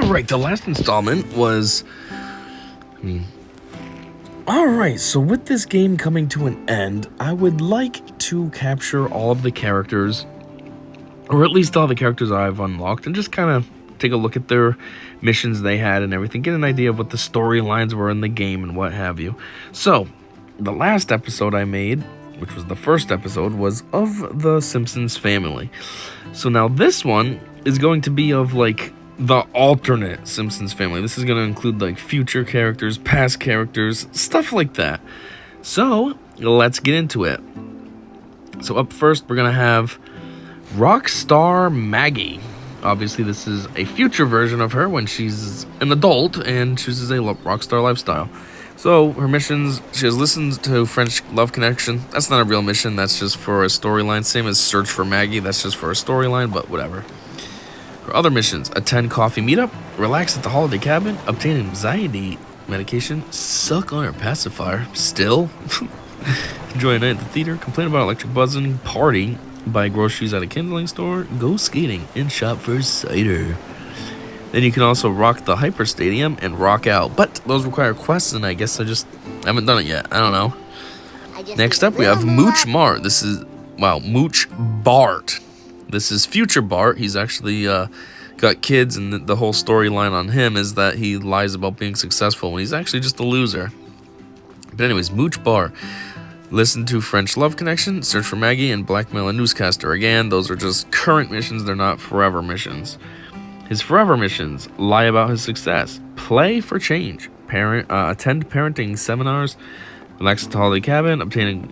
Alright, the last installment was... Alright, so with this game coming to an end, I would like to capture all of the characters, or at least all the characters I've unlocked, and just kind of take a look at their missions they had and everything, get an idea of what the storylines were in the game and what have you. So, the last episode I made, which was the first episode, was of the Simpsons family. So now this one is going to be of, like, the alternate Simpsons family. This is going to include, like, future characters, past characters, stuff like that. So, let's get into it. So up first, we're going to have Rockstar Maggie. Obviously, this is a future version of her when she's an adult and chooses a rockstar lifestyle. So, her missions, she has listened to French Love Connection. That's not a real mission, that's just for a storyline. Same as Search for Maggie, that's just for a storyline, but whatever. Her other missions, attend coffee meetup, relax at the holiday cabin, obtain anxiety medication, suck on her pacifier, still, enjoy a night at the theater, complain about electric buzzing, party, buy groceries at a kindling store, go skating, and shop for cider. Then you can also rock the Hyper Stadium and rock out. But those require quests, and I guess I just haven't done it yet. I don't know. Next up, we have Mooch Mart. This is, wow, Mooch Bart. This is future Bart. He's actually got kids, and the whole storyline on him is that he lies about being successful when he's actually just a loser. But anyways, Mooch Bart. Listen to French Love Connection, search for Maggie, and blackmail a newscaster. Again, those are just current missions. They're not forever missions. His forever missions, lie about his success, play for change, attend parenting seminars, relax at the holiday cabin, obtain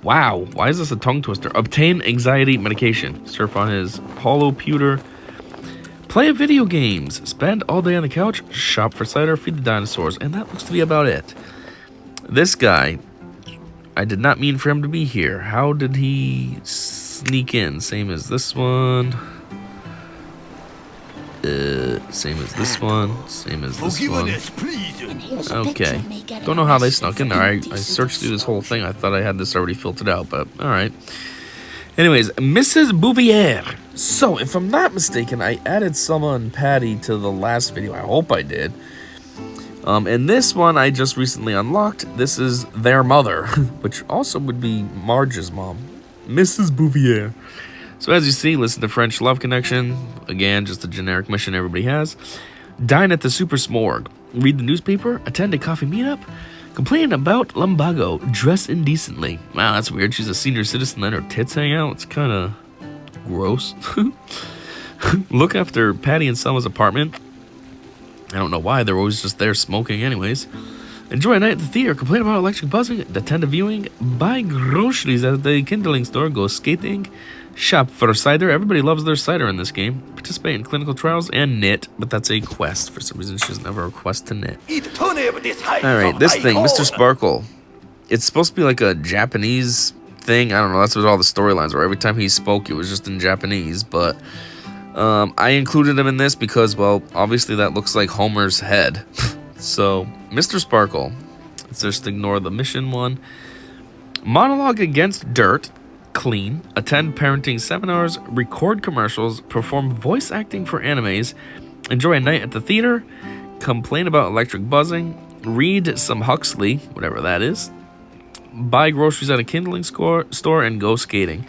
wow, why is this a tongue twister? Obtain anxiety medication, surf on his hollow pewter, play video games, spend all day on the couch, shop for cider, feed the dinosaurs, and that looks to be about it. This guy, I did not mean for him to be here. How did he sneak in? Same as this one. Same as this one. Same as this one. Okay. Don't know how they snuck in there. I searched through this whole thing. I thought I had this already filtered out, but alright. Anyways, Mrs. Bouvier. So, if I'm not mistaken, I added Selma and Patty to the last video. I hope I did. And this one I just recently unlocked. This is their mother, which also would be Marge's mom. Mrs. Bouvier. So as you see, listen to French Love Connection. Again, just a generic mission everybody has. Dine at the Super Smorg. Read the newspaper. Attend a coffee meetup. Complain about lumbago. Dress indecently. Wow, that's weird. She's a senior citizen and her tits hang out. It's kind of gross. Look after Patty and Selma's apartment. I don't know why. They're always just there smoking anyways. Enjoy a night at the theater. Complain about electric buzzing. Attend a viewing. Buy groceries at the kindling store. Go skating. Shop for cider. Everybody loves their cider in this game. Participate in clinical trials and knit, but that's a quest. For some reason, she doesn't have a request to knit. Alright, this thing, Mr. Sparkle. It's supposed to be like a Japanese thing. I don't know. That's what all the storylines were. Every time he spoke, it was just in Japanese, but I included him in this because, well, obviously that looks like Homer's head. So, Mr. Sparkle. Let's just ignore the mission one. Monologue against dirt. Clean, attend parenting seminars, record commercials, perform voice acting for animes, enjoy a night at the theater, complain about electric buzzing, read some Huxley, whatever that is, buy groceries at a kindling store, and go skating.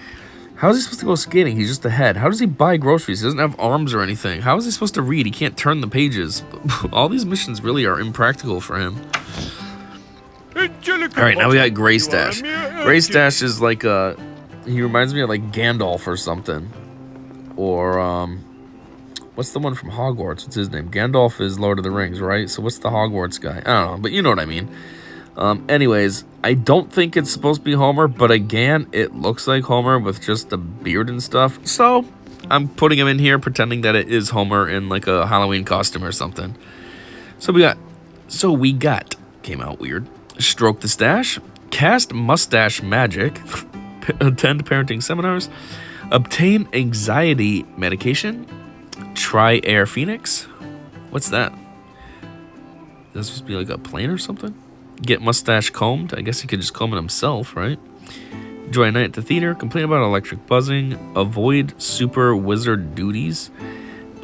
How is he supposed to go skating? He's just a head. How does he buy groceries? He doesn't have arms or anything. How is he supposed to read? He can't turn the pages. All these missions really are impractical for him. Alright, now we got Gray Stash. Gray Stash is like a... He reminds me of like Gandalf or something. Or, what's the one from Hogwarts? What's his name? Gandalf is Lord of the Rings, right? So what's the Hogwarts guy? I don't know, but you know what I mean. Anyways, I don't think it's supposed to be Homer, but again, it looks like Homer with just a beard and stuff. So, I'm putting him in here, pretending that it is Homer in like a Halloween costume or something. So we got, came out weird. Stroke the Stash, cast mustache magic, attend parenting seminars, obtain anxiety medication, try Air Phoenix. What's that? Is that supposed to be like a plane or something? Get mustache combed. I guess he could just comb it himself, right? Enjoy a night at the theater. Complain about electric buzzing. Avoid super wizard duties.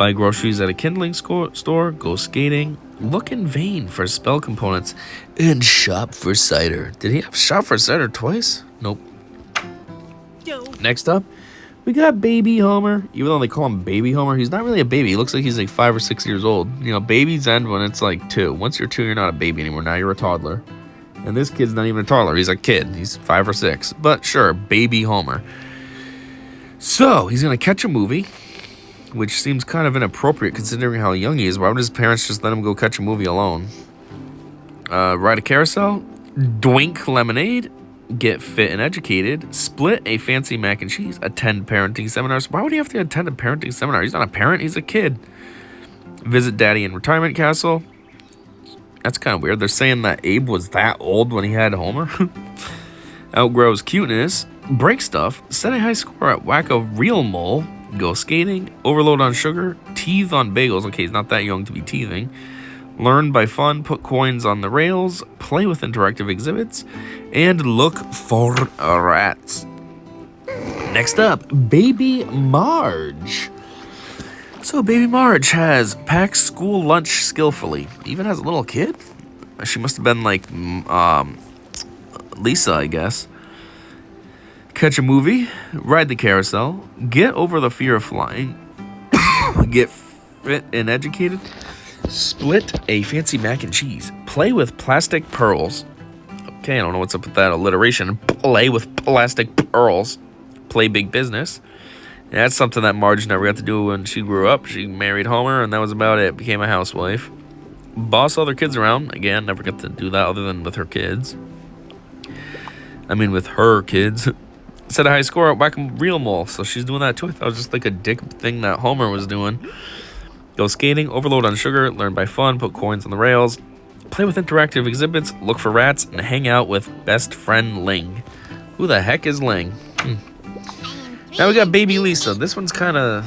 Buy groceries at a kindling store, go skating, look in vain for spell components, and shop for cider. Did he have shop for cider twice? Nope. Next up, we got Baby Homer. Even though they call him Baby Homer, he's not really a baby. He looks like he's like 5 or 6 years old. You know, babies end when it's like 2. Once you're 2, you're not a baby anymore. Now you're a toddler. And this kid's not even a toddler. He's a kid. He's 5 or 6. But sure, Baby Homer. So, he's going to catch a movie, which seems kind of inappropriate considering how young he is. Why would his parents just let him go catch a movie alone? Ride a carousel, drink lemonade, get fit and educated, split a fancy mac and cheese, attend parenting seminars. Why would he have to attend a parenting seminar? He's not a parent, he's a kid. Visit daddy in retirement castle. That's kind of weird. They're saying that Abe was that old when he had Homer. Outgrows cuteness, break stuff, set a high score at Whack a Real Mole, go skating, overload on sugar, teeth on bagels. Okay, he's not that young to be teething. Learn by fun, put coins on the rails, play with interactive exhibits, and look for rats. Next up, Baby Marge. So Baby Marge has packed school lunch skillfully. Even has a little kid? She must have been like Lisa, I guess. Catch a movie, ride the carousel, get over the fear of flying, get fit and educated, split a fancy mac and cheese, play with plastic pearls. Okay, I don't know what's up with that alliteration. Play with plastic pearls. Play big business. And that's something that Marge never got to do when she grew up. She married Homer, and that was about it. Became a housewife. Boss other kids around. Again, never got to do that other than with her kids. I mean, with her kids. Set a high score at Whack a Real Mole, so she's doing that too. I thought it was just like a dick thing that Homer was doing. Go skating, overload on sugar, learn by fun, put coins on the rails, play with interactive exhibits, look for rats, and hang out with best friend Ling. Who the heck is Ling? Now we got Baby Lisa. This one's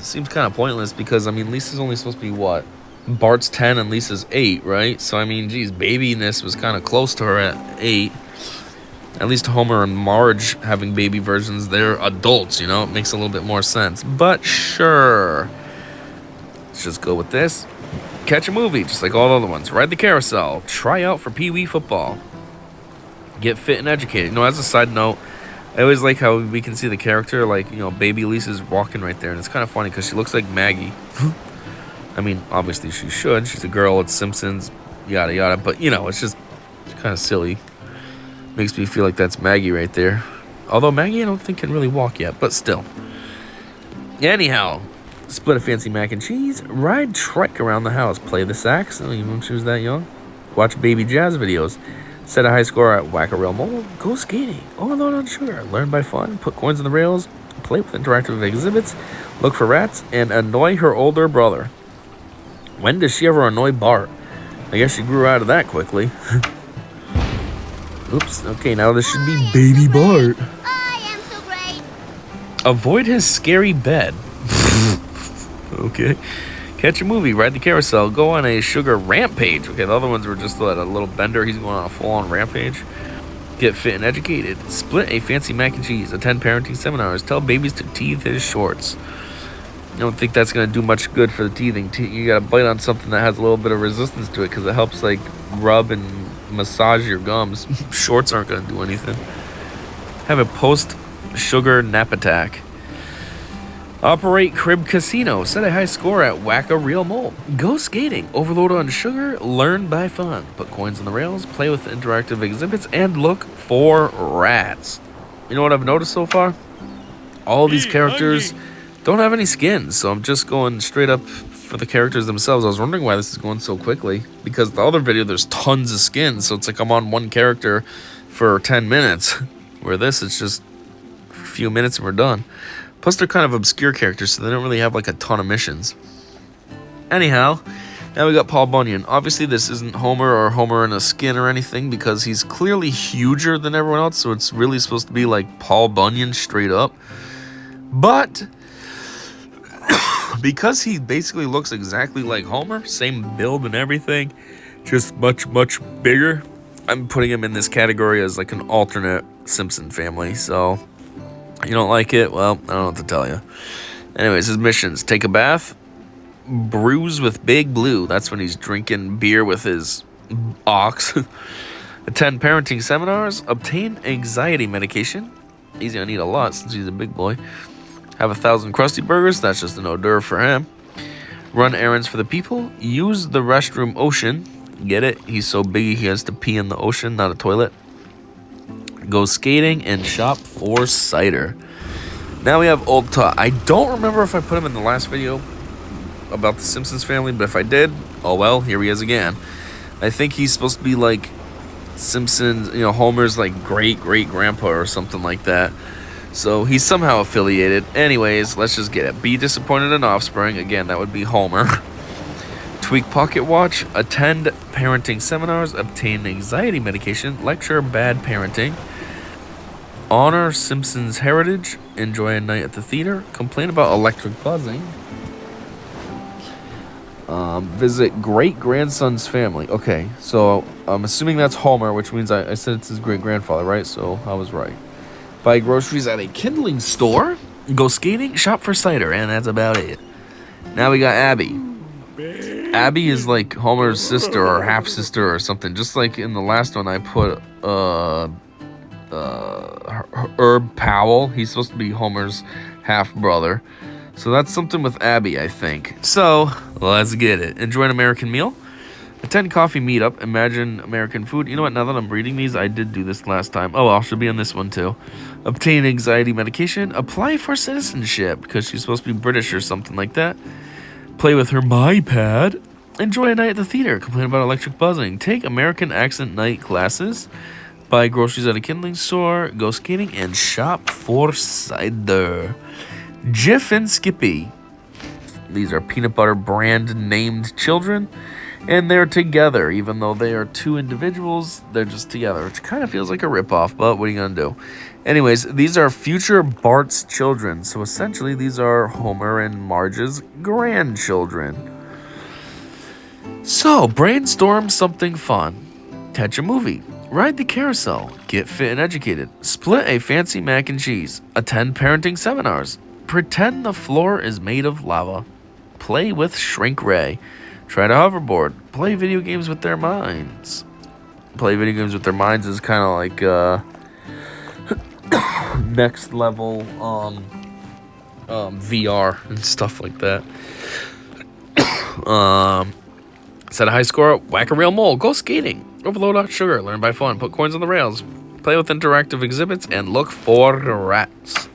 seems kind of pointless because, I mean, Lisa's only supposed to be what? Bart's 10 and Lisa's 8, right? So, I mean, geez, babiness was kind of close to her at 8. At least Homer and Marge having baby versions, they're adults, you know? It makes a little bit more sense. But sure. Let's just go with this. Catch a movie, just like all the other ones. Ride the carousel. Try out for Pee Wee football. Get fit and educated. You know, as a side note, I always like how we can see the character, like, you know, Baby Lisa's walking right there. And it's kind of funny because she looks like Maggie. I mean, obviously she should. She's a girl, it's Simpsons, yada, yada. But, you know, it's kind of silly. Makes me feel like that's Maggie right there. Although Maggie, I don't think can really walk yet, but still. Anyhow, split a fancy mac and cheese, ride trike around the house, play the sax, even when she was that young. Watch Baby Jazz videos. Set a high score at Whack a Real Mole, go skating, overload on sugar, learn by fun, put coins on the rails, play with interactive exhibits, look for rats, and annoy her older brother. When does she ever annoy Bart? I guess she grew out of that quickly. Oops, okay, now this should be Baby Bart. I am so great. Avoid his scary bed. Okay. Catch a movie, ride the carousel, go on a sugar rampage. Okay, the other ones were just a little bender. He's going on a full-on rampage. Get fit and educated. Split a fancy mac and cheese. Attend parenting seminars. Tell babies to teeth his shorts. I don't think that's going to do much good for the teething. You got to bite on something that has a little bit of resistance to it because it helps, like, rub and massage your gums. Shorts aren't going to do anything. Have a post-sugar nap attack. Operate crib casino. Set a high score at Whack a Real Mole. Go skating. Overload on sugar. Learn by fun. Put coins on the rails. Play with interactive exhibits. And look for rats. You know what I've noticed so far? All these characters don't have any skins. So I'm just going straight up for the characters themselves. I was wondering why this is going so quickly. Because the other video, there's tons of skins. So it's like I'm on one character for 10 minutes. Where this, it's just a few minutes and we're done. Plus, they're kind of obscure characters, so they don't really have, like, a ton of missions. Anyhow, now we got Paul Bunyan. Obviously, this isn't Homer or Homer in a skin or anything, because he's clearly huger than everyone else, so it's really supposed to be, like, Paul Bunyan straight up. But because he basically looks exactly like Homer, same build and everything, just much, much bigger, I'm putting him in this category as, like, an alternate Simpson family, so... You don't like it? Well, I don't know what to tell you. Anyways, his missions. Take a bath. brews with Big Blue. That's when he's drinking beer with his ox. Attend parenting seminars. Obtain anxiety medication. He's gonna need a lot since he's a big boy. Have 1,000 Krusty Burgers. That's just an hors d'oeuvre for him. Run errands for the people. Use the restroom ocean. Get it? He's so big he has to pee in the ocean, not a toilet. Go skating and shop for cider. Now we have Old Tot. I don't remember if I put him in the last video about the Simpsons family, but if I did, oh well, here he is again. I think he's supposed to be like Simpsons, Homer's like great-great-grandpa or something like that. So he's somehow affiliated. Anyways, let's just get it. Be disappointed in offspring. Again, that would be Homer. Tweak pocket watch. Attend parenting seminars. Obtain anxiety medication. Lecture bad parenting. Honor Simpsons heritage. Enjoy a night at the theater. Complain about electric buzzing. Visit great-grandson's family. Okay, so I'm assuming that's Homer, which means I said it's his great-grandfather, right? So I was right. Buy groceries at a kindling store. Go skating. Shop for cider. And that's about it. Now we got Abby. Abby is like Homer's sister or half-sister or something. Just like in the last one I put Herb Powell. He's supposed to be Homer's half-brother. So that's something with Abby, I think. So, let's get it. Enjoy an American meal. Attend coffee meetup. Imagine American food. You know what? Now that I'm reading these, I did do this last time. Oh, well, she'll be on this one too. Obtain anxiety medication. Apply for citizenship because she's supposed to be British or something like that. Play with her MyPad. Enjoy a night at the theater. Complain about electric buzzing. Take American accent night classes. Buy groceries at a kindling store. Go skating and shop for cider. Jif and Skippy. These are peanut butter brand named children. And they're together. Even though they are two individuals, they're just together. Which kind of feels like a ripoff, but what are you going to do? Anyways, these are future Bart's children. So essentially, these are Homer and Marge's grandchildren. So, brainstorm something fun. Catch a movie. Ride the carousel. Get fit and educated. Split a fancy mac and cheese. Attend parenting seminars. Pretend the floor is made of lava. Play with Shrink Ray. Try to hoverboard. Play video games with their minds. Play video games with their minds is kind of like next level VR and stuff like that. Set a high score. Whack a real mole. Go skating. Overload out sugar. Learn by fun. Put coins on the rails. Play with interactive exhibits and look for rats.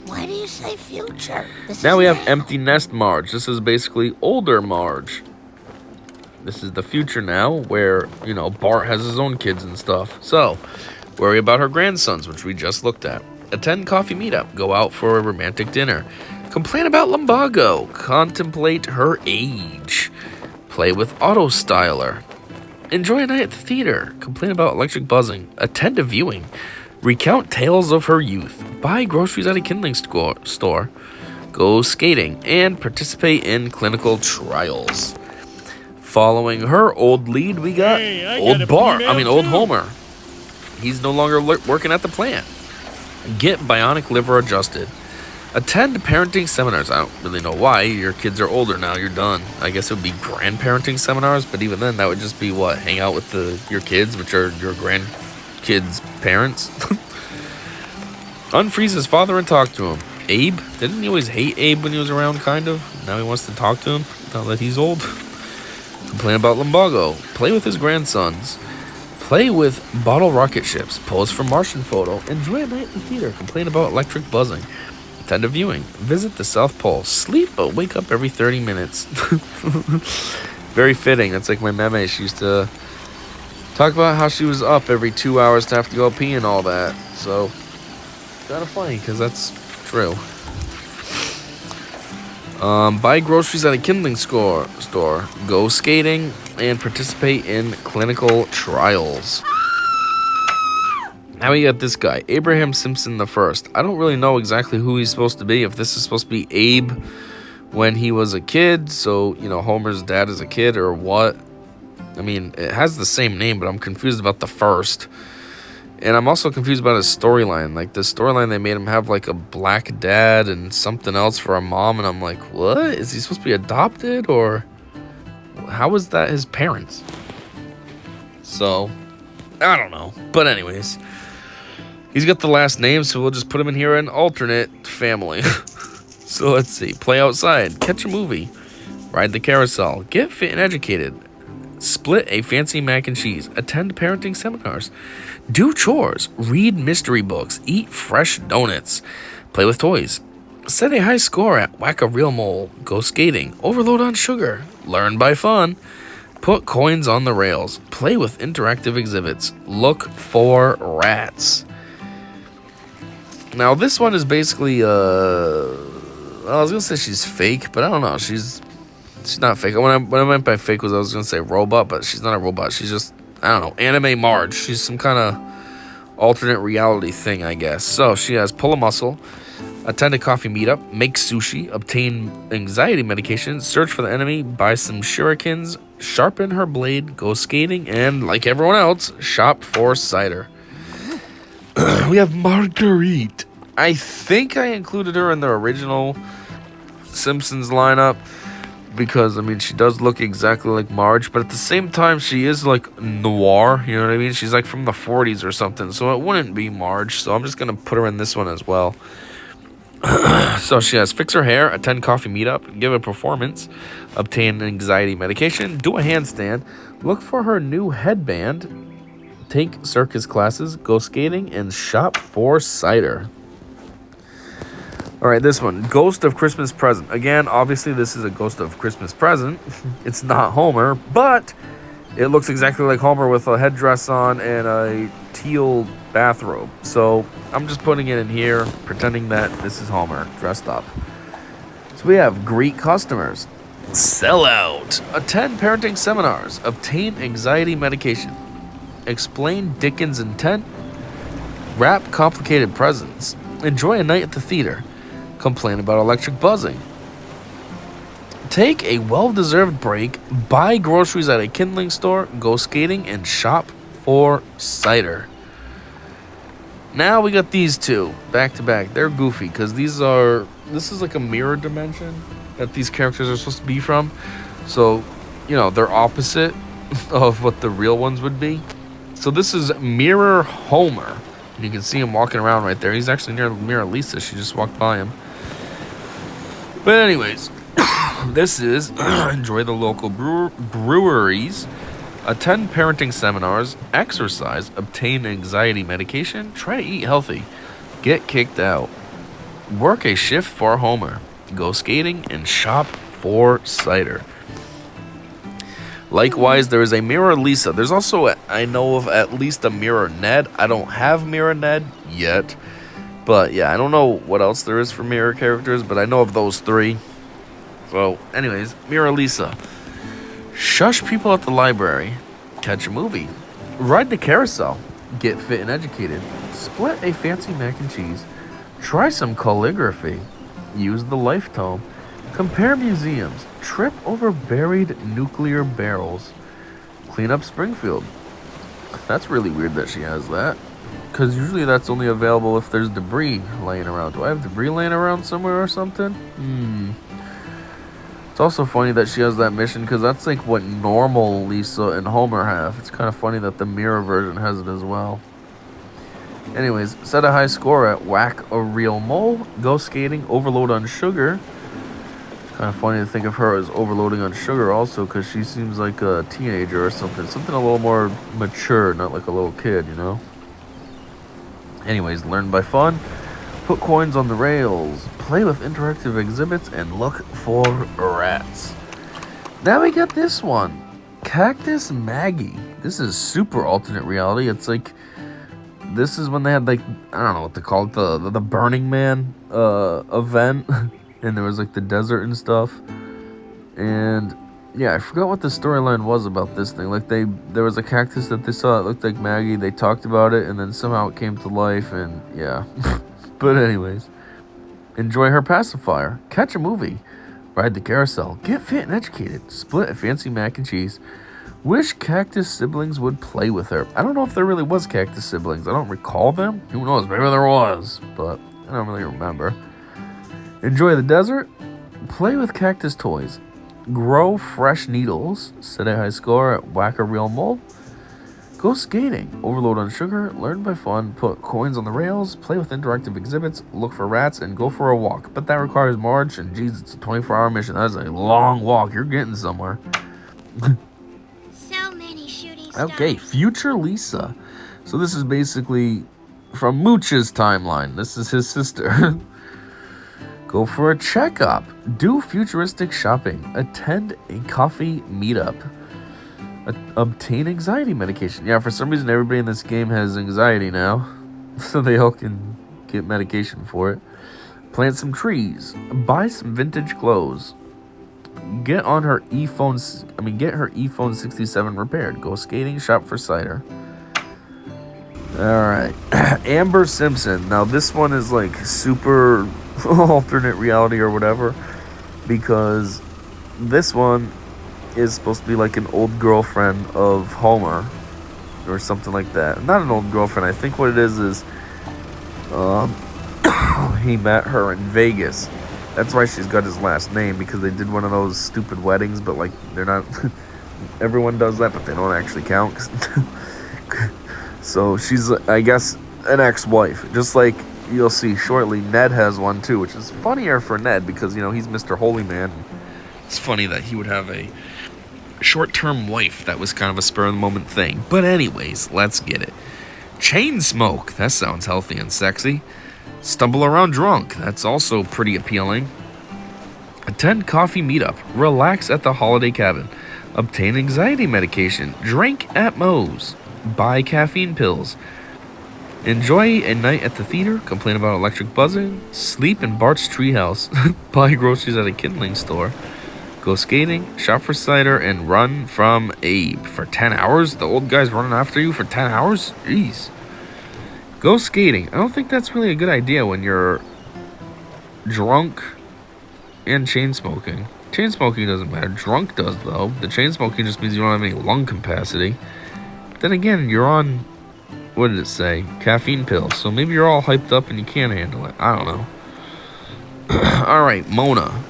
Why do you say future? Now we have Empty Nest Marge. This is basically older Marge. This is the future now where, Bart has his own kids and stuff. So, worry about her grandsons, which we just looked at. Attend coffee meetup. Go out for a romantic dinner. Complain about lumbago. Contemplate her age. Play with auto styler. Enjoy a night at the theater. Complain about electric buzzing. Attend a viewing. Recount tales of her youth. Buy groceries at a kindling store. Go skating. And participate in clinical trials. Following her old lead, we got old Homer. He's no longer working at the plant. Get bionic liver adjusted. Attend parenting seminars. I don't really know why. Your kids are older now. You're done. I guess it would be grandparenting seminars, but even then, that would just be what? Hang out with your kids, which are your grandkids' parents. Unfreeze his father and talk to him. Abe? Didn't he always hate Abe when he was around, kind of? Now he wants to talk to him, now that he's old. Complain about lumbago. Play with his grandsons. Play with bottle rocket ships. Pose for Martian photo. Enjoy a night in the theater. Complain about electric buzzing. Attend a viewing. Visit the South Pole. Sleep but wake up every 30 minutes. Very fitting. That's like my meme. She used to talk about how she was up every 2 hours to have to go pee and all that. So, kind of funny because that's true. Buy groceries at a kindling store. Go skating and participate in clinical trials. Now we got this guy, Abraham Simpson the First. I don't really know exactly who he's supposed to be. If this is supposed to be Abe when he was a kid, so Homer's dad is a kid, or what? I mean, it has the same name, but I'm confused about the first. And I'm also confused about his storyline. Like, the storyline, they made him have, like, a black dad and something else for a mom. And I'm like, what? Is he supposed to be adopted? Or how is that his parents? So, I don't know. But anyways, he's got the last name, so we'll just put him in here in alternate family. So let's see. Play outside. Catch a movie. Ride the carousel. Get fit and educated. Split a fancy mac and cheese. Attend parenting seminars. Do chores. Read mystery books. Eat fresh donuts. Play with toys. Set a high score at Whack a Real Mole. Go skating. Overload on sugar. Learn by fun. Put coins on the rails. Play with interactive exhibits. Look for rats. Now this one is basically I was gonna say she's fake, but I don't know. She's not fake. What I meant by fake was I was gonna say robot, but she's not a robot. She's just, I don't know, anime Marge. She's some kind of alternate reality thing, I guess. So she has pull a muscle, attend a coffee meetup, make sushi, obtain anxiety medication, search for the enemy, buy some shurikens, sharpen her blade, go skating, and like everyone else, shop for cider. We have Marguerite. I think I included her in the original Simpsons lineup because, I mean, she does look exactly like Marge, but at the same time, she is like noir, you know what I mean? She's like from the 40s or something, so it wouldn't be Marge, so I'm just going to put her in this one as well. So she has fix her hair, attend coffee meetup, give a performance, obtain anxiety medication, do a handstand, look for her new headband, take circus classes, go skating, and shop for cider. All right, this one, Ghost of Christmas Present. Again, obviously this is a Ghost of Christmas Present. It's not Homer, but it looks exactly like Homer with a headdress on and a teal bathrobe. So I'm just putting it in here, pretending that this is Homer dressed up. So we have Greet customers. Sell out. Attend parenting seminars. Obtain anxiety medication. Explain Dickens' intent. Wrap complicated presents. Enjoy a night at the theater. Complain about electric buzzing. Take a well-deserved break. Buy groceries at a kindling store. Go skating and shop for cider. Now we got these two back to back. They're goofy because this is like a mirror dimension that these characters are supposed to be from. So, you know, they're opposite of what the real ones would be. So this is Mirror Homer. And you can see him walking around right there. He's actually near Mirror Lisa. She just walked by him. But anyways, this is enjoy the local breweries, attend parenting seminars, exercise, obtain anxiety medication, try to eat healthy, get kicked out, work a shift for Homer, go skating, and shop for cider. Likewise, there is a Mirror Lisa. There's also, I know of at least a Mirror Ned. I don't have Mirror Ned yet. But yeah, I don't know what else there is for Mirror characters, but I know of those three. So, anyways, Mirror Lisa. Shush people at the library. Catch a movie. Ride the carousel. Get fit and educated. Split a fancy mac and cheese. Try some calligraphy. Use the life tome. Compare museums. Trip over buried nuclear barrels. Clean up Springfield. That's really weird that she has that. Because usually that's only available if there's debris laying around. Do I have debris laying around somewhere or something? It's also funny that she has that mission because that's like what normal Lisa and Homer have. It's kind of funny that the mirror version has it as well. Anyways, set a high score at Whack a Real Mole. Go skating. Overload on sugar. It's kind of funny to think of her as overloading on sugar also because she seems like a teenager or something. Something a little more mature, not like a little kid, you know? Anyways, learn by fun, put coins on the rails, play with interactive exhibits, and look for rats. Now we got this one, Cactus Maggie. This is super alternate reality. It's like, this is when they had like, I don't know what to call it, the Burning Man event, and there was like the desert and stuff, and yeah, I forgot what the storyline was about this thing. Like there was a cactus that they saw that looked like Maggie. They talked about it, and then somehow it came to life, and yeah. But anyways, enjoy her pacifier. Catch a movie. Ride the carousel. Get fit and educated. Split a fancy mac and cheese. Wish cactus siblings would play with her. I don't know if there really was cactus siblings. I don't recall them. Who knows? Maybe there was, but I don't really remember. Enjoy the desert. Play with cactus toys. Grow fresh needles. Set a high score at Whack a Real Mole. Go skating. Overload on sugar. Learn by fun. Put coins on the rails. Play with interactive exhibits. Look for rats and go for a walk. But that requires March, and geez, it's a 24-hour mission. That's a long walk. You're getting somewhere. So many shooting stars. Okay, future Lisa. So this is basically from Mooch's timeline. This is his sister. Go for a checkup. Do futuristic shopping. Attend a coffee meetup. Obtain anxiety medication. Yeah, for some reason everybody in this game has anxiety now. So they all can get medication for it. Plant some trees. Buy some vintage clothes. Get her ePhone 67 repaired. Go skating, shop for cider. Alright. Amber Simpson. Now this one is like super alternate reality or whatever, because this one is supposed to be like an old girlfriend of Homer or something like that. Not an old girlfriend. I think what it is he met her in Vegas. That's why she's got his last name, because they did one of those stupid weddings, but like they're not everyone does that, but they don't actually count. So she's, I guess, an ex-wife, just like you'll see shortly. Ned has one too, which is funnier for Ned because, you know, he's Mr. Holy Man. It's funny that he would have a short-term wife. That was kind of a spur-of-the-moment thing. But anyways, let's get it. Chain smoke. That sounds healthy and sexy. Stumble around drunk. That's also pretty appealing. Attend coffee meetup. Relax at the holiday cabin. Obtain anxiety medication. Drink at Moe's. Buy caffeine pills. Enjoy a night at the theater. Complain about electric buzzing. Sleep in Bart's treehouse. Buy groceries at a kindling store. Go skating, shop for cider, and run from Abe for 10 hours? The old guy's running after you for 10 hours? Jeez. Go skating. I don't think that's really a good idea when you're drunk and chain smoking. Chain smoking doesn't matter. Drunk does, though. The chain smoking just means you don't have any lung capacity. Then again, you're on, what did it say? Caffeine pills. So maybe you're all hyped up and you can't handle it. I don't know. Alright, Mona.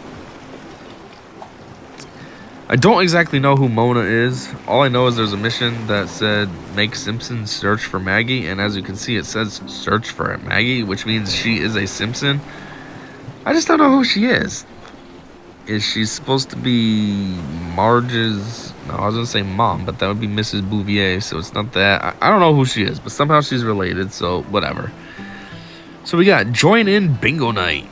I don't exactly know who Mona is. All I know is there's a mission that said make Simpsons search for Maggie, and as you can see it says search for Maggie, which means she is a Simpson. I just don't know who she is. Is she supposed to be Marge's... No, I was going to say mom, but that would be Mrs. Bouvier, so it's not that. I don't know who she is, but somehow she's related, so whatever. So we got join in bingo night.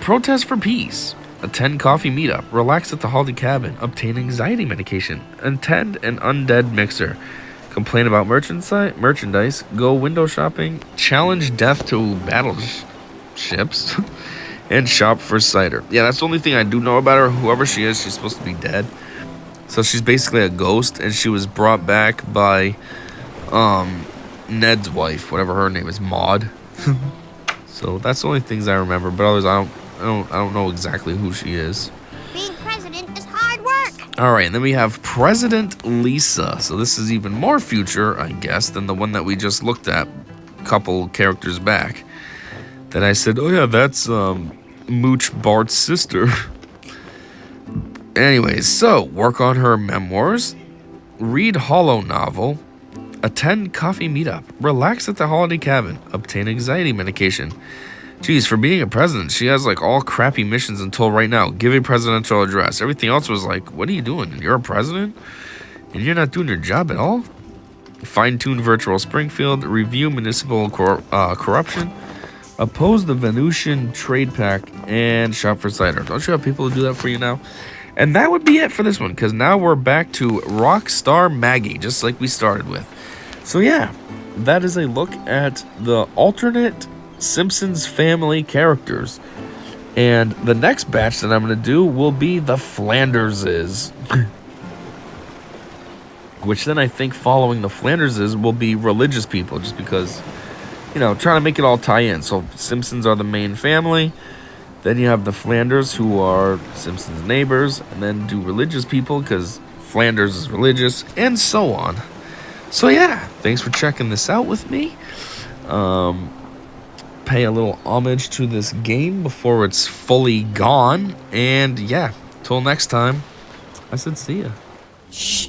Protest for peace. Attend coffee meetup. Relax at the holiday cabin. Obtain anxiety medication. Attend an undead mixer. Complain about merchandise. Go window shopping. Challenge death to battleships. And shop for cider. Yeah, that's the only thing I do know about her. Whoever she is, she's supposed to be dead. So she's basically a ghost, and she was brought back by Ned's wife, whatever her name is, Maud. So that's the only things I remember. But others, I don't know exactly who she is. Being president is hard work. All right, and then we have President Lisa. So this is even more future, I guess, than the one that we just looked at a couple characters back. That I said, oh yeah, that's Mooch Bart's sister. Anyways, so work on her memoirs, read holo novel, attend coffee meetup, relax at the holiday cabin, obtain anxiety medication. Geez, for being a president, she has like all crappy missions until right now. Give a presidential address. Everything else was like, what are you doing? You're a president? And you're not doing your job at all? Fine-tune virtual Springfield, review municipal corruption, oppose the Venusian trade pact, and shop for cider. Don't you have people who do that for you now? And that would be it for this one, because now we're back to Rockstar Maggie, just like we started with. So yeah, that is a look at the alternate Simpsons family characters. And the next batch that I'm going to do will be the Flanderses. Which then I think following the Flanderses will be religious people, just because, you know, trying to make it all tie in. So Simpsons are the main family. Then you have the Flanders, who are Simpsons neighbors. And then do religious people, because Flanders is religious, and so on. So yeah, thanks for checking this out with me. Pay a little homage to this game before it's fully gone. And yeah, till next time, I said see ya. Shh.